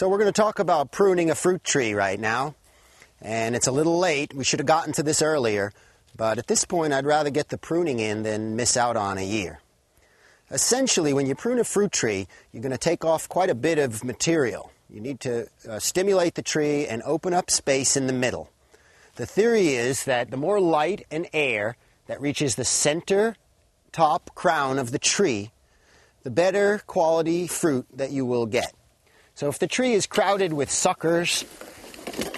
So we're going to talk about pruning a fruit tree right now, and it's a little late. We should have gotten to this earlier, but at this point I'd rather get the pruning in than miss out on a year. Essentially, when you prune a fruit tree, you're going to take off quite a bit of material. You need to stimulate the tree and open up space in the middle. The theory is that the more light and air that reaches the center top crown of the tree, the better quality fruit that you will get. So if the tree is crowded with suckers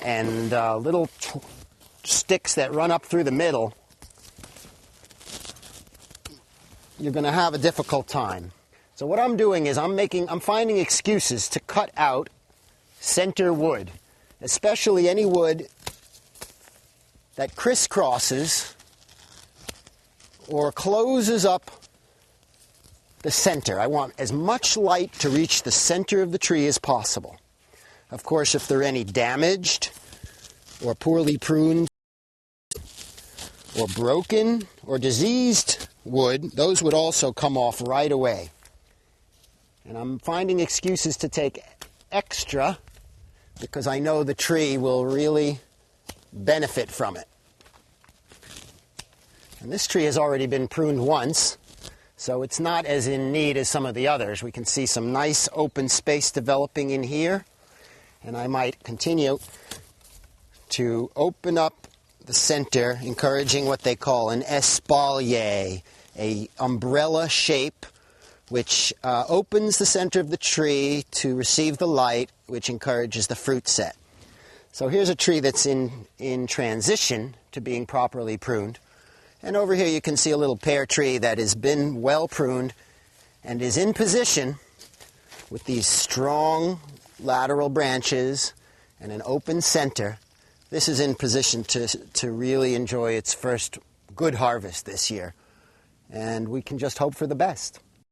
and little sticks that run up through the middle, you're going to have a difficult time. So what I'm doing is I'm finding excuses to cut out center wood, especially any wood that crisscrosses or closes up the center. I want as much light to reach the center of the tree as possible. Of course, if there are any damaged or poorly pruned or broken or diseased wood, those would also come off right away. And I'm finding excuses to take extra because I know the tree will really benefit from it. And this tree has already been pruned once, so it's not as in need as some of the others. We can see some nice open space developing in here, and I might continue to open up the center, encouraging what they call an espalier, a umbrella shape which opens the center of the tree to receive the light, which encourages the fruit set. So here's a tree that's in transition to being properly pruned. And over here you can see a little pear tree that has been well pruned and is in position with these strong lateral branches and an open center. This is in position to really enjoy its first good harvest this year. And we can just hope for the best.